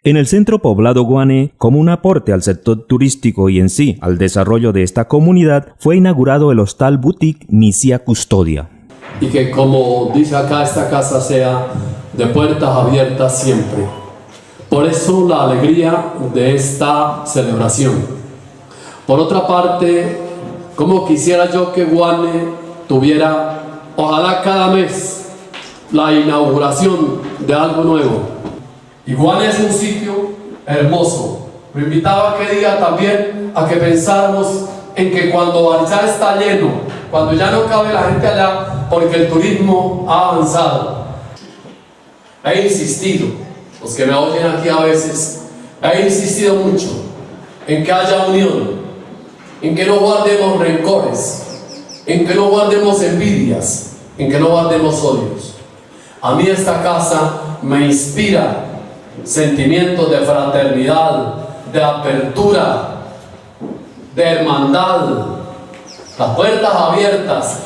En el centro poblado Guane, como un aporte al sector turístico y en sí al desarrollo de esta comunidad, fue inaugurado el hostal boutique Misia Custodia. Y que, como dice acá, esta casa sea de puertas abiertas siempre. Por eso la alegría de esta celebración. Por otra parte, como quisiera yo que Guane tuviera, ojalá cada mes, la inauguración de algo nuevo. Y Guane es un sitio hermoso. Lo invitaba aquel día también a que pensáramos en que cuando Barichara está lleno, cuando ya no cabe la gente allá, porque el turismo ha avanzado. He insistido, los que me oyen aquí a veces, he insistido mucho en que haya unión, en que no guardemos rencores, en que no guardemos envidias, en que no guardemos odios. A mí esta casa me inspira sentimientos de fraternidad, de apertura, de hermandad. Las puertas abiertas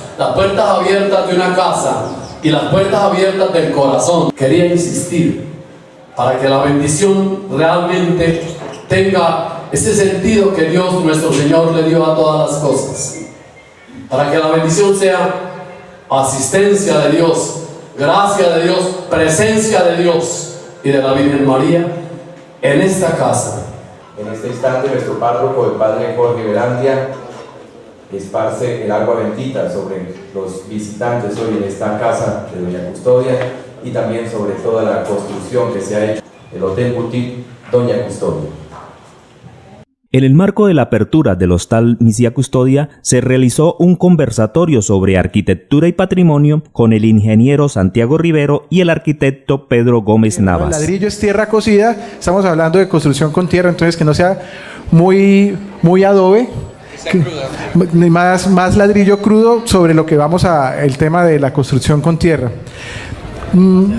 de una casa y las puertas abiertas del corazón. Quería insistir para que la bendición realmente tenga ese sentido que Dios nuestro Señor le dio a todas las cosas. Para que la bendición sea asistencia de Dios, gracia de Dios, presencia de Dios y de la Virgen María en esta casa. En este instante nuestro párroco, el Padre Jorge Velandia, esparce el agua bendita sobre los visitantes hoy en esta casa de Doña Custodia y también sobre toda la construcción que se ha hecho del Hotel Boutique Doña Custodia. En el marco de la apertura del hostal Misia Custodia se realizó un conversatorio sobre arquitectura y patrimonio con el ingeniero Santiago Rivero y el arquitecto Pedro Gómez Navas. El ladrillo es tierra cocida, estamos hablando de construcción con tierra, entonces que no sea muy adobe, más ladrillo crudo sobre lo que vamos a el tema de la construcción con tierra.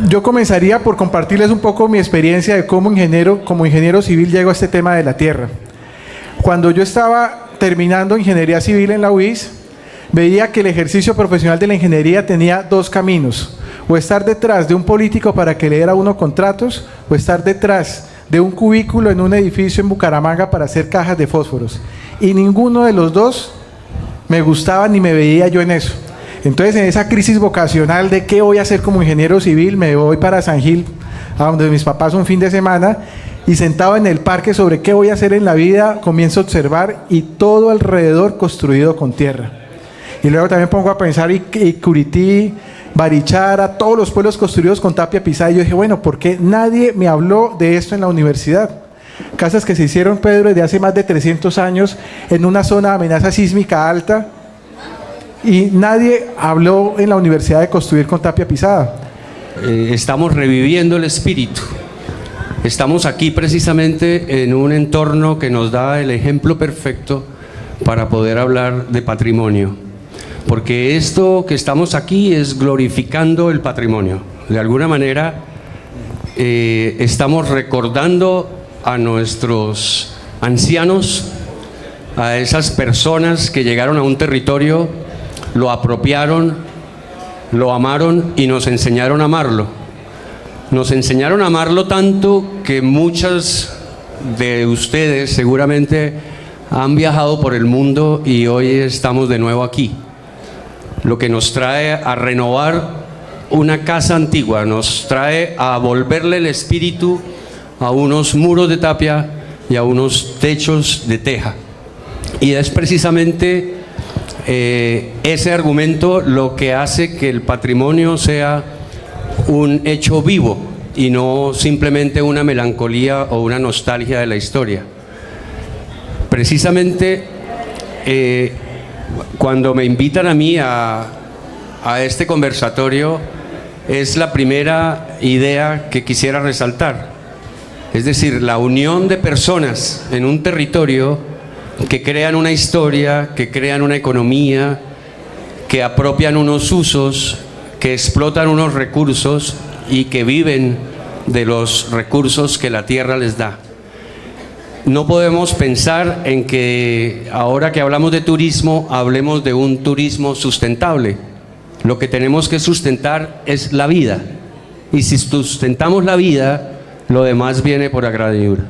Yo comenzaría por compartirles un poco mi experiencia de como ingeniero civil llego a este tema de la tierra. Cuando yo estaba terminando ingeniería civil en la UIS, veía que el ejercicio profesional de la ingeniería tenía dos caminos: o estar detrás de un político para que le diera uno contratos, o estar detrás de un cubículo en un edificio en Bucaramanga para hacer cajas de fósforos. Y ninguno de los dos me gustaba ni me veía yo en eso. Entonces, en esa crisis vocacional de qué voy a hacer como ingeniero civil, me voy para San Gil, a donde mis papás un fin de semana, y sentado en el parque sobre qué voy a hacer en la vida, comienzo a observar y todo alrededor construido con tierra. Y luego también pongo a pensar y Curití, Barichara, todos los pueblos construidos con tapia pisada. Y yo dije, bueno, ¿por qué nadie me habló de esto en la universidad? Casas que se hicieron, Pedro, desde hace más de 300 años en una zona de amenaza sísmica alta, y nadie habló en la universidad de construir con tapia pisada. Estamos reviviendo el espíritu. Estamos aquí precisamente en un entorno que nos da el ejemplo perfecto para poder hablar de patrimonio, porque esto que estamos aquí es glorificando el patrimonio. De alguna manera estamos recordando a nuestros ancianos, a esas personas que llegaron a un territorio, lo apropiaron, lo amaron y nos enseñaron a amarlo. Nos enseñaron a amarlo tanto que muchas de ustedes seguramente han viajado por el mundo y hoy estamos de nuevo aquí. Lo que nos trae a renovar una casa antigua, nos trae a volverle el espíritu a unos muros de tapia y a unos techos de teja. Y es precisamente ese argumento lo que hace que el patrimonio sea un hecho vivo y no simplemente una melancolía o una nostalgia de la historia. Precisamente cuando me invitan a mí a este conversatorio, es la primera idea que quisiera resaltar. Es decir, la unión de personas en un territorio que crean una historia, que crean una economía, que apropian unos usos, que explotan unos recursos y que viven de los recursos que la tierra les da. No podemos pensar en que ahora que hablamos de turismo, hablemos de un turismo sustentable. Lo que tenemos que sustentar es la vida. Y si sustentamos la vida lo demás viene por añadidura.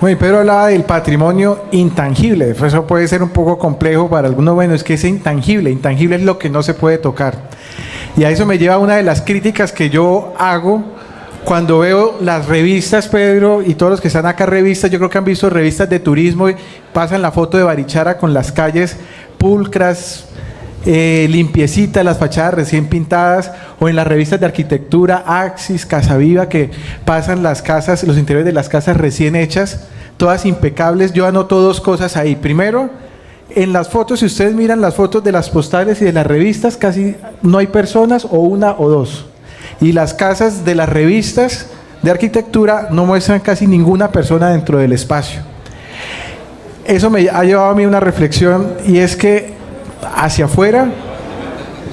Bueno, Pedro hablaba del patrimonio intangible. Eso puede ser un poco complejo para algunos. Bueno, es que es intangible. Intangible es lo que no se puede tocar. Y a eso me lleva una de las críticas que yo hago cuando veo las revistas, Pedro, y todos los que están acá revistas, yo creo que han visto revistas de turismo, y pasan la foto de Barichara con las calles pulcras, limpiecitas, las fachadas recién pintadas, o en las revistas de arquitectura, Axis, Casa Viva, que pasan las casas, los interiores de las casas recién hechas, todas impecables. Yo anoto dos cosas ahí. Primero, en las fotos, si ustedes miran las fotos de las postales y de las revistas, casi no hay personas, o una o dos. Y las casas de las revistas de arquitectura no muestran casi ninguna persona dentro del espacio. Eso me ha llevado a mí una reflexión, y es que hacia afuera,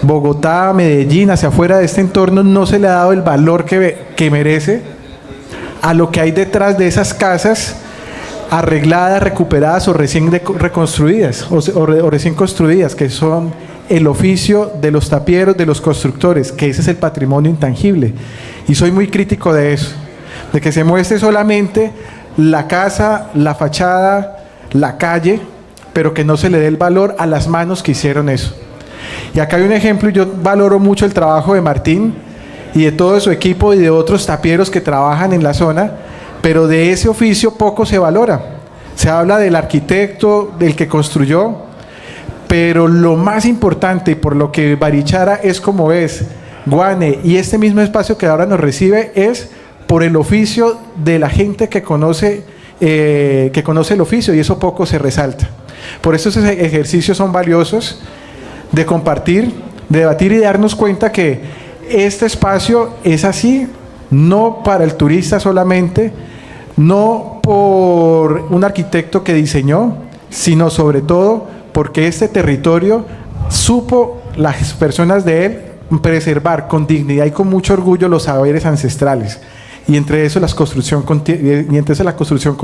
Bogotá, Medellín, hacia afuera de este entorno, no se le ha dado el valor que merece a lo que hay detrás de esas casas arregladas, recuperadas o recién reconstruidas o recién construidas, que son el oficio de los tapieros, de los constructores, que ese es el patrimonio intangible. Y soy muy crítico de eso, de que se muestre solamente la casa, la fachada, la calle, pero que no se le dé el valor a las manos que hicieron eso. Y acá hay un ejemplo, y yo valoro mucho el trabajo de Martín y de todo su equipo y de otros tapieros que trabajan en la zona, pero de ese oficio poco se valora. Se habla del arquitecto, del que construyó, pero lo más importante, y por lo que Barichara es como es, Guane y este mismo espacio que ahora nos recibe, es por el oficio de la gente que conoce el oficio, y eso poco se resalta. Por eso esos ejercicios son valiosos, de compartir, de debatir y de darnos cuenta que este espacio es así, no para el turista solamente, no por un arquitecto que diseñó, sino sobre todo porque este territorio supo, las personas de él, preservar con dignidad y con mucho orgullo los saberes ancestrales. Y entre eso la construcción con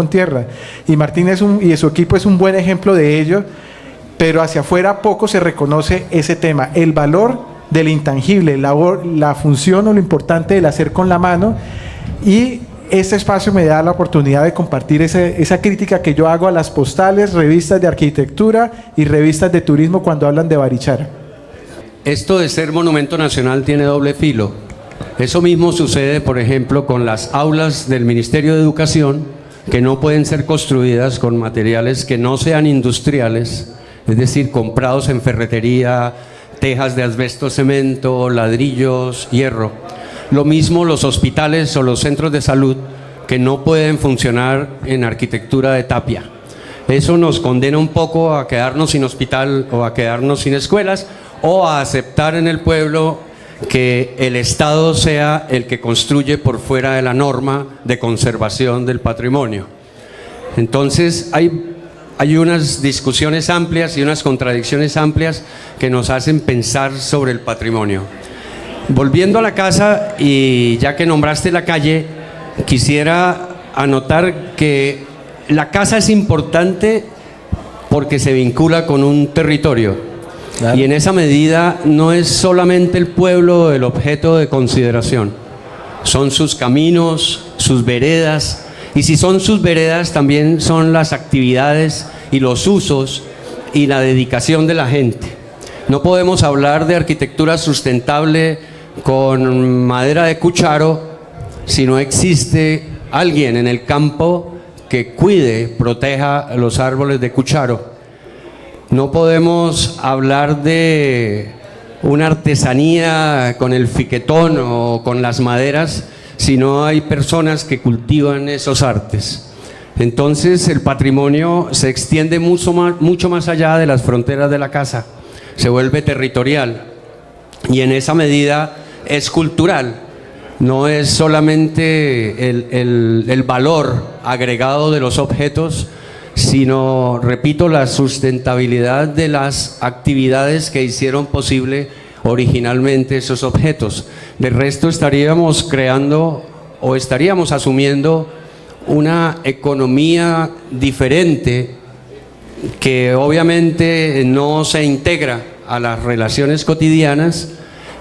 tierra. Y Martín y su equipo es un buen ejemplo de ello, pero hacia afuera poco se reconoce ese tema, el valor del intangible, la función o lo importante del hacer con la mano. Y este espacio me da la oportunidad de compartir esa crítica que yo hago a las postales, revistas de arquitectura y revistas de turismo cuando hablan de Barichara. Esto de ser monumento nacional tiene doble filo. Eso mismo sucede, por ejemplo, con las aulas del Ministerio de Educación, que no pueden ser construidas con materiales que no sean industriales, es decir, comprados en ferretería, tejas de asbesto, cemento, ladrillos, hierro. Lo mismo los hospitales o los centros de salud, que no pueden funcionar en arquitectura de tapia. Eso nos condena un poco a quedarnos sin hospital o a quedarnos sin escuelas, o a aceptar en el pueblo que el Estado sea el que construye por fuera de la norma de conservación del patrimonio. Entonces hay unas discusiones amplias y unas contradicciones amplias que nos hacen pensar sobre el patrimonio. Volviendo a la casa, y ya que nombraste la calle, quisiera anotar que la casa es importante porque se vincula con un territorio. Claro. Y en esa medida no es solamente el pueblo el objeto de consideración, son sus caminos, sus veredas, y si son sus veredas también son las actividades y los usos y la dedicación de la gente. No podemos hablar de arquitectura sustentable con madera de cucharo si no existe alguien en el campo que cuide, proteja los árboles de cucharo. No podemos hablar de una artesanía con el fiquetón o con las maderas si no hay personas que cultivan esos artes. Entonces el patrimonio se extiende mucho más allá de las fronteras de la casa, se vuelve territorial y en esa medida es cultural. No es solamente el valor agregado de los objetos, sino, repito, la sustentabilidad de las actividades que hicieron posible originalmente esos objetos. De resto estaríamos creando o estaríamos asumiendo una economía diferente que obviamente no se integra a las relaciones cotidianas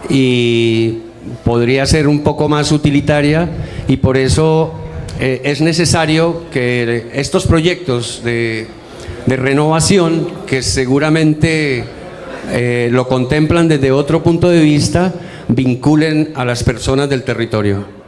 y podría ser un poco más utilitaria y por eso es necesario que estos proyectos de renovación, que seguramente lo contemplan desde otro punto de vista, vinculen a las personas del territorio.